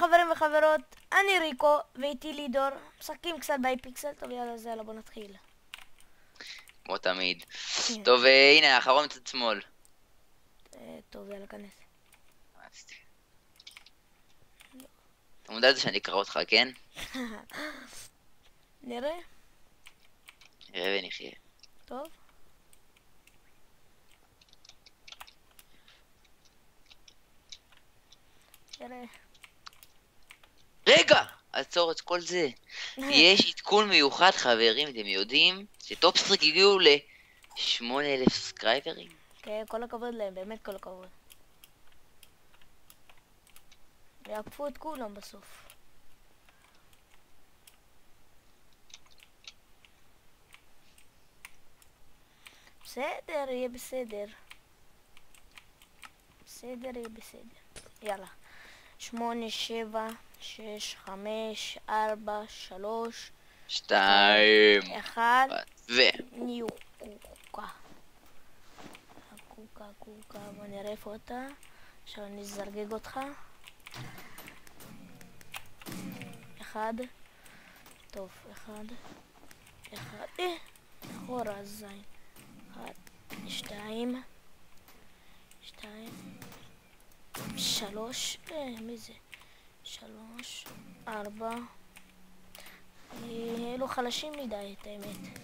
חברים וחברות, אני ריקו ואיתי לידור, משחקים קצת באייפיקסל. טוב יאללה, זה יאללה, בוא נתחיל. כמו תמיד. טוב, הנה האחרון מצד שמאל. טוב יאללה, כנס. אתה מודע לזה שאני אקרא אותך, כן? נראה. נראה ונחיה. טוב. נראה. רגע! עצור את כל זה. יש עדכון מיוחד, חברים, אתם יודעים שטופסטריק הגיעו ל-8,000 סקרייברים? כן, כל הכבוד להם, באמת כל הכבוד. יעקפו את כולם בסוף. בסדר, יהיה בסדר. בסדר, יהיה בסדר. יאללה. 8, 7, 6, 5, 4, 3, 2 1. ניו קוקה. קוקה, בוא נראה איפה אתה. עכשיו אני אזרגג אותך. 1. טוב, 1. אחורה זין. 1, 2, 3, מי זה? 3, 4. אלו חלשים מדי, את האמת.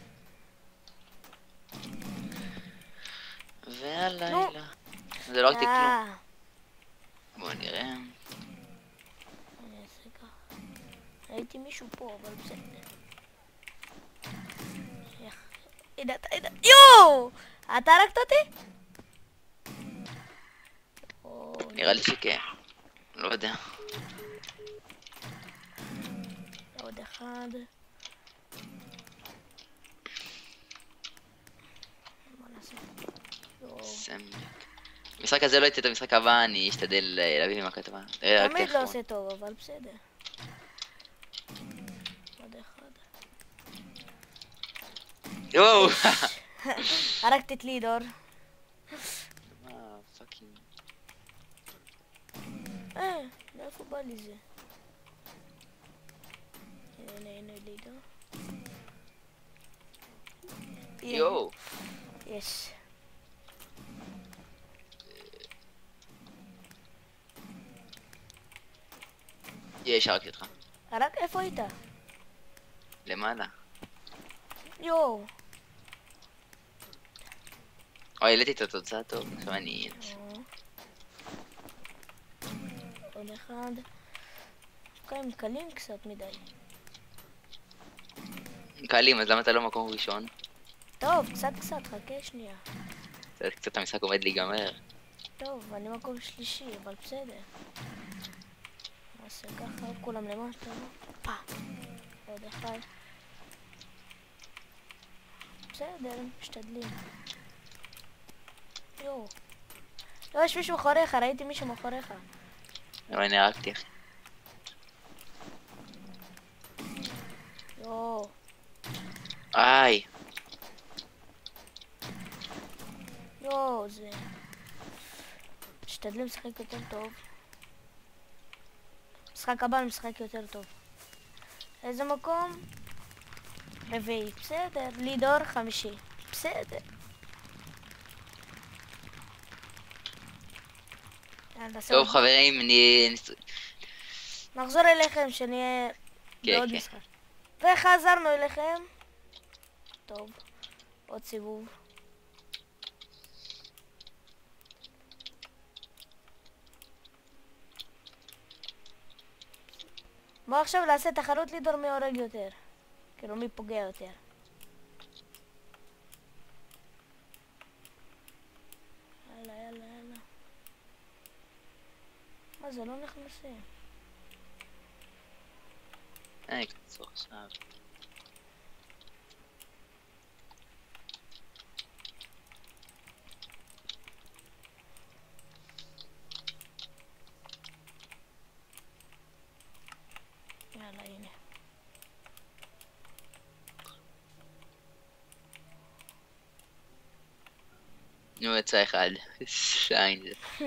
והלילה. זה לא רק כלום. בוא נראה. אני אעשה ככה. ראיתי מישהו פה, אבל בסדר. הנה, יואו! אתה הרגת אותי? נראה לי שכן. לא יודע. עוד 1. בוא נעשה. סמק. המשחק הזה לא יצא את המשחק הבא, אני אשתדל להביא מהכתבה. תמיד לא עושה טוב, אבל בסדר. עוד 1. יואו! הרגת את לידור. פאקינג. מאיפה בא לי זה? הנה לידור. יואו! יש. הרגתי אותך. רק איפה היית? למעלה. יואו. אוי, העליתי את התוצאה טוב, עכשיו אני... עוד 1. הם קלים קצת מדי. קלים, אז למה אתה לא מקום ראשון? טוב, קצת, חכה שנייה. קצת המשחק עומד להיגמר. טוב, אני מקום שלישי, אבל בסדר. נעשה ככה, כולם למטה. עוד 1. בסדר, משתדלים. יואו. לא, יש מישהו מאחוריך, ראיתי מישהו מאחוריך. אבל אני הרגתי, אחי. יואו. איי. יואו, זה... משתדלים לשחק יותר טוב. משחק הבא משחק יותר טוב. איזה מקום? רביעי, בסדר. לידור 5. בסדר. טוב חברים, נחזור אליכם שנהיה בעוד משחק. וחזרנו אליכם. טוב, עוד סיבוב. בוא עכשיו נעשה תחרות לידור מי הורג יותר. כאילו מי פוגע יותר. יאללה. מה זה לא נכנסים? קצור עכשיו. יאללה, הנה. נו, יצא אחד. שיין זה.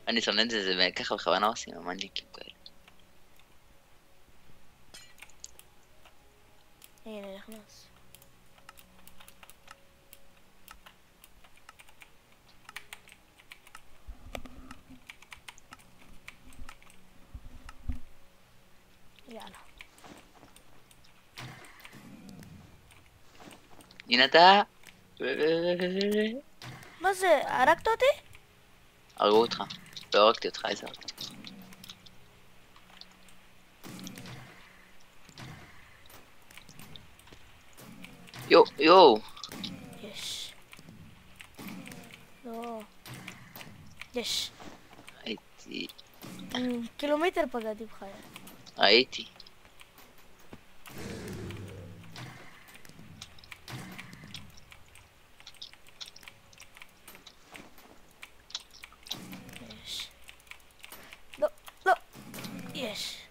אני שונא את זה, זה ככה בכוונה עושים, המניאקים כאלה. הנה, נכנס. יאללה. הנה אתה. מה זה? הרגת אותי? הרגו אותך. לא הרגתי אותך, איזה הרגתי. יואו. יש. לא. יש. הייתי. קילומטר פגעתי בחיי. ראיתי. יש. לא, לא. יש.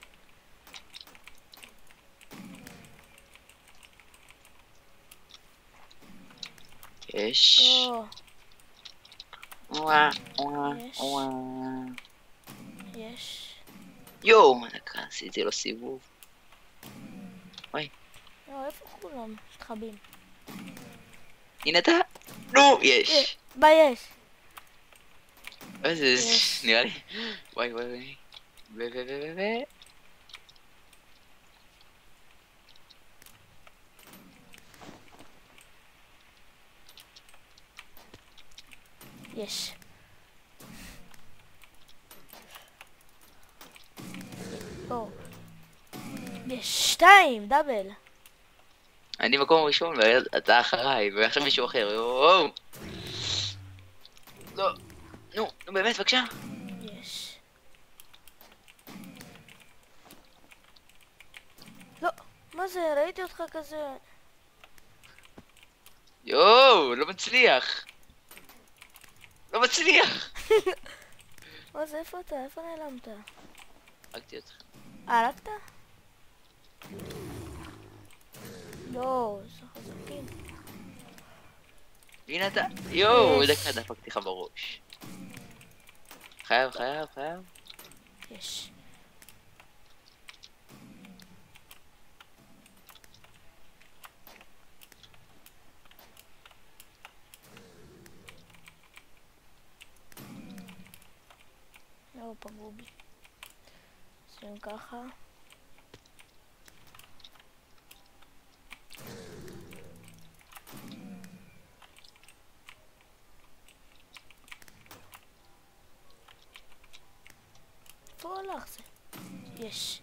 יש. או, וואה. יש. וואה. יש. יואו, עשיתי לו סיבוב. לא, איפה כולם מתחבאים? הנה אתה. נו, יש. ביש. איזה, יש. נראה לי. וואי. ו. יש. או. יש 2, דאבל. אני מקום ראשון ואתה אחריי, ועכשיו מישהו אחר. יואו. לא. נו, באמת, בבקשה. יש. לא, מה זה? ראיתי אותך כזה. יואו, לא מצליח. מה זה? איפה אתה? איפה נעלמת? הרגתי אותך. הרגת? לא, זה חזקים. הנה אתה. יואו, יש. דקה דפקתי לך בראש. חייב. יש. לא, פגעו בי. עושים ככה. איפה הלך זה? יש.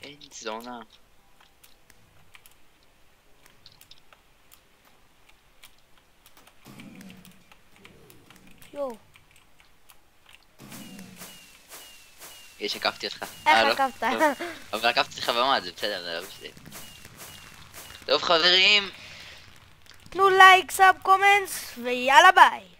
אין זונה. יואו. יש, עקפתי אותך. איך עקפת? טוב. אבל עקפתי לך במד, זה בסדר, זה לא בסדר. טוב חברים. תנו לייק, סאב, קומנטס, ויאללה ביי.